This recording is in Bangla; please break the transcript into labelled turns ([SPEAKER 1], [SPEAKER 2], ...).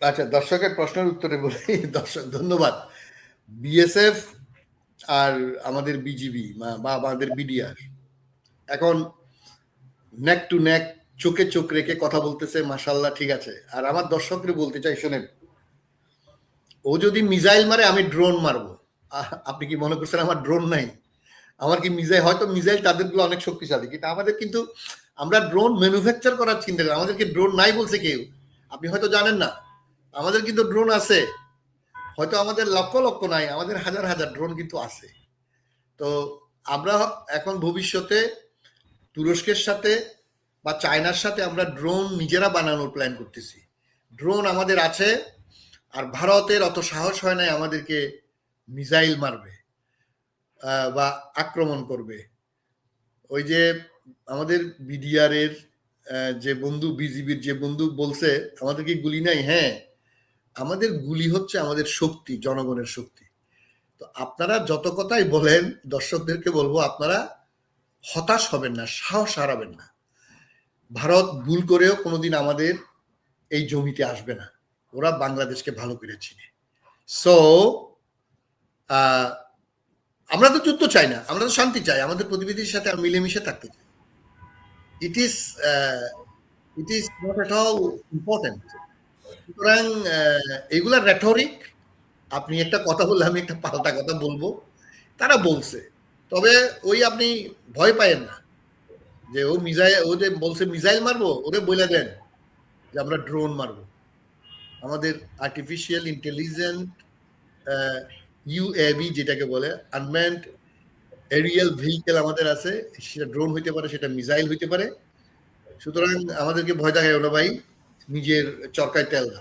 [SPEAKER 1] আচ্ছা, দর্শকের প্রশ্নের উত্তরে বলি। দর্শক ধন্যবাদ। বিএসএফ আর আমাদের বিজিবি বা আমাদের বিডিআর এখন নেক টু নেক, চোখে চোখ রেখে কথা বলতেছে, মাশাল্লাহ, ঠিক আছে। আর আমার দর্শকরে বলতে চাই, শোনেন, ও যদি মিসাইল মারে আমি ড্রোন মারবো। আপনি কি মনে করছেন আমার ড্রোন নাই? আমার কি মিসাইল, হয়তো মিসাইল তাদেরগুলো অনেক শক্তিশালী, কিন্তু আমাদের কিন্তু আমরা ড্রোন ম্যানুফ্যাকচার করার চিন্তা করি। আমাদেরকে ড্রোন নাই বলছে কেউ, আপনি হয়তো জানেন না। আমাদের কিন্তু ড্রোন আছে, হয়তো আমাদের লক্ষ লক্ষ নাই, আমাদের হাজার হাজার ড্রোন কিন্তু আছে। তো আমরা এখন ভবিষ্যতে তুরস্কের সাথে বা চায়নার সাথে আমরা ড্রোন নিজেরা বানানোর প্ল্যান করতেছি। ড্রোন আমাদের আছে, আর ভারতের অত সাহস হয় নাই আমাদেরকে মিসাইল মারবে বা আক্রমণ করবে। ওই যে আমাদের বিডিআর এর যে বন্ধু, বিজিবির যে বন্ধু বলছে আমাদেরকে গুলি নাই, হ্যাঁ, আমাদের গুলি হচ্ছে আমাদের শক্তি, জনগণের শক্তি। তো আপনারা যত কথাই বলেন, দর্শকদেরকে বলবো আপনারা হতাশ হবেন না, সাহস হারাবেন না। ভারত ভুল করেও কোনোদিন আমাদের এই জমিতে আসবে না, ওরা বাংলাদেশকে ভালো করে চিনে। সো আমরা তো যুদ্ধ চাই না, আমরা তো শান্তি চাই, আমাদের প্রতিবেশীর সাথে মিলেমিশে থাকতে চাই। It is not at all important. সুতরাং এগুলা রেটরিক। আপনি একটা কথা বললে আমি একটা পাল্টা কথা বলবো, তারা বলছে। তবে ওই আপনি ভয় পায়েন না যে ও মিসাইল, ও যে বলছে মিসাইল মারবো, ওরে বলে দেন যে আমরা ড্রোন মারবো। আমাদের আর্টিফিশিয়াল ইন্টেলিজেন্ট ইউএভি যেটাকে বলে, আনম্যান্ড এরিয়াল ভেহিকেল আমাদের আছে। সেটা ড্রোন হইতে পারে, সেটা মিসাইল হইতে পারে। সুতরাং আমাদেরকে ভয় দেখায় না ভাই, নিজের চরকায় তেল না।